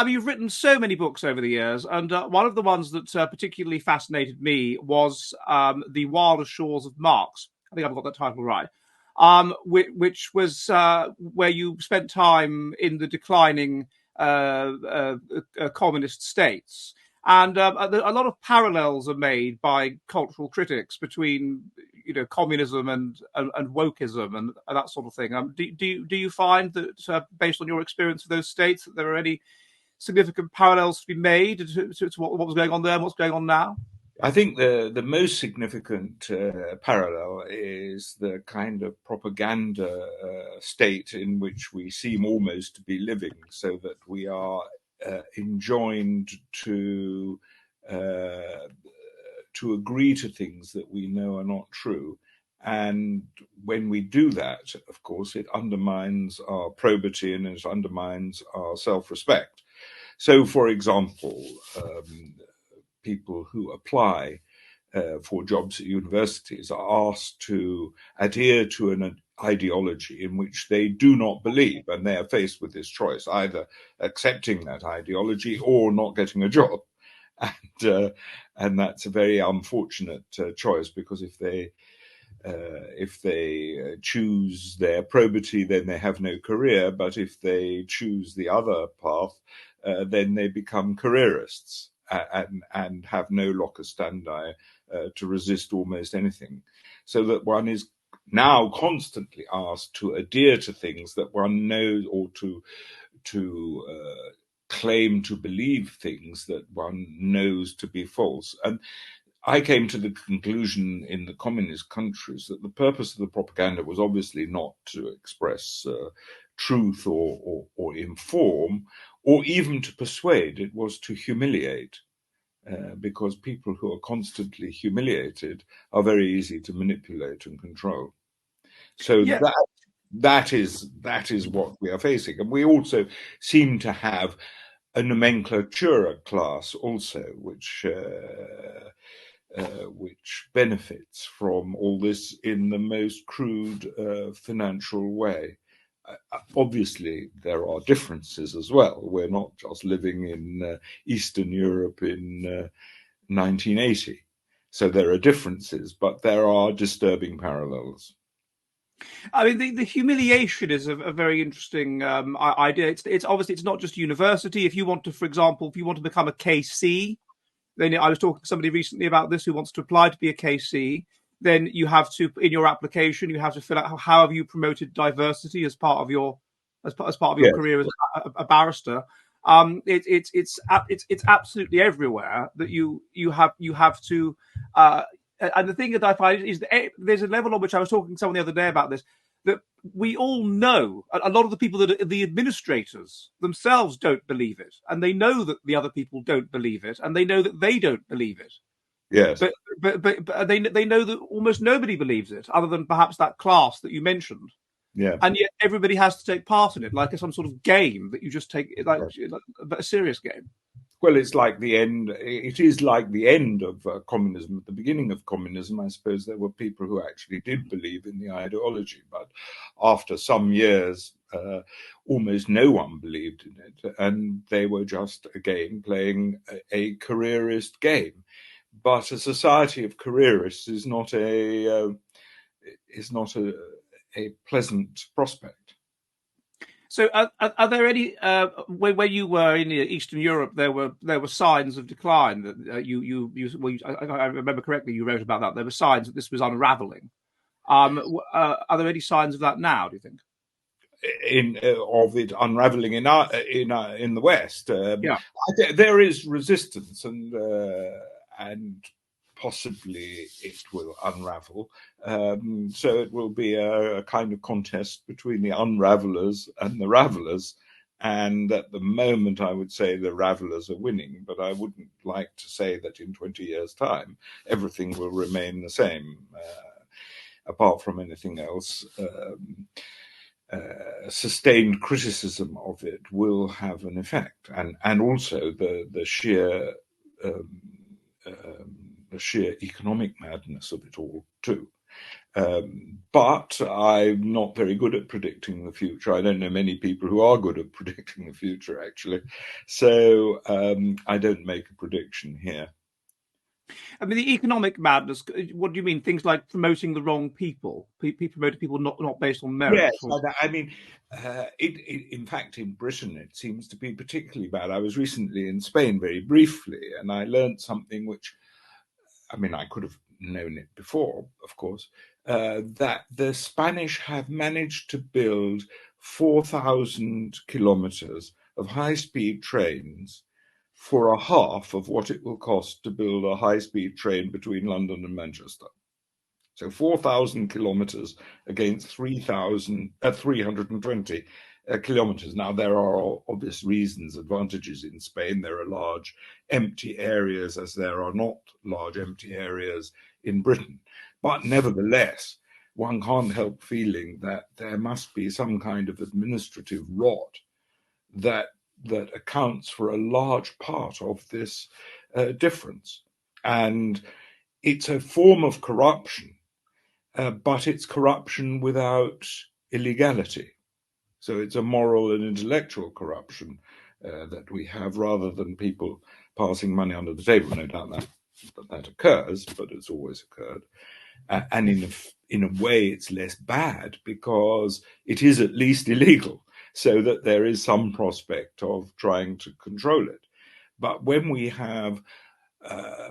you've written so many books over the years, and one of the ones that particularly fascinated me was The Wilder Shores of Marx. I think I've got that title right. Which was where you spent time in the declining communist states. And a lot of parallels are made by cultural critics between, communism and wokeism and that sort of thing. Do you find that, based on your experience of those states, that there are any significant parallels to be made to what was going on there and what's going on now? I think the most significant parallel is the kind of propaganda state in which we seem almost to be living, so that we are enjoined to agree to things that we know are not true. And when we do that, of course, it undermines our probity and it undermines our self-respect. So, for example, people who apply for jobs at universities are asked to adhere to an ideology in which they do not believe, and they are faced with this choice, either accepting that ideology or not getting a job. And that's a very unfortunate choice, because if they choose their probity, then they have no career. But if they choose the other path, then they become careerists and have no locus standi to resist almost anything. So that one is now constantly asked to adhere to things that one knows, or to claim to believe things that one knows to be false. And I came to the conclusion in the communist countries that the purpose of the propaganda was obviously not to express truth or inform, or even to persuade. It was to humiliate, because people who are constantly humiliated are very easy to manipulate and control. So Yeah. that is what we are facing. And we also seem to have a nomenclatura class also, which benefits from all this in the most crude financial way. Obviously, there are differences as well. We're not just living in Eastern Europe in 1980. So there are differences, but there are disturbing parallels. I mean, the humiliation is a very interesting idea. It's obviously it's not just university. If you want to, for example, if you want to become a KC, then I was talking to somebody recently about this who wants to apply to be a KC. Then you have to, in your application, you have to fill out how have you promoted diversity as part of your as part of your Yes. career as a barrister. It's absolutely everywhere that you have to. And the thing that I find is that there's a level on which I was talking to someone the other day about this, that we all know a lot of the people that are the administrators themselves don't believe it, and they know that the other people don't believe it, and they know that they don't believe it. Yes. But they know that almost nobody believes it, other than perhaps that class that you mentioned. Yeah. And yet everybody has to take part in it, like some sort of game that you just take, like a serious game. Well, it's like the end. It is like the end of communism. At the beginning of communism, I suppose there were people who actually did believe in the ideology, but after some years, almost no one believed in it, and they were just again playing a careerist game. But a society of careerists is not a pleasant prospect. So, are there any where you were in Eastern Europe? There were signs of decline that I remember correctly. You wrote about that. There were signs that this was unraveling. Are there any signs of that now? Do you think? Of it unraveling in the West, Yeah. there is resistance, and possibly it will unravel. So it will be a kind of contest between the unravelers and the ravelers. And at the moment, I would say the ravelers are winning, but I wouldn't like to say that in 20 years' time everything will remain the same, apart from anything else. Sustained criticism of it will have an effect, and also the sheer economic madness of it all too. But I'm not very good at predicting the future. I don't know many people who are good at predicting the future, actually. So I don't make a prediction here. I mean, the economic madness. What do you mean? Things like promoting the wrong people, promoting people not based on merit. Yes, Or... I mean, in fact, in Britain, it seems to be particularly bad. I was recently in Spain very briefly, and I learned something which, I mean, I could have known it before, of course, that the Spanish have managed to build 4,000 kilometers of high-speed trains for a half of what it will cost to build a high-speed train between London and Manchester. So 4,000 kilometers against 320 kilometers. Now, there are obvious reasons, advantages in Spain. There are large empty areas, as there are not large empty areas in Britain. But nevertheless, one can't help feeling that there must be some kind of administrative rot that accounts for a large part of this difference. And it's a form of corruption, but it's corruption without illegality. So it's a moral and intellectual corruption that we have, rather than people passing money under the table. No doubt that occurs, but it's always occurred. And in a way, it's less bad because it is at least illegal, so that there is some prospect of trying to control it. But when we have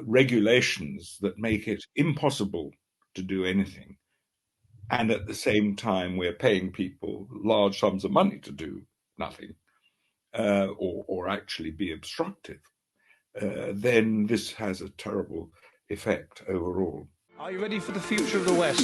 regulations that make it impossible to do anything, and at the same time we're paying people large sums of money to do nothing, or actually be obstructive, then this has a terrible effect overall. Are you ready for the future of the West?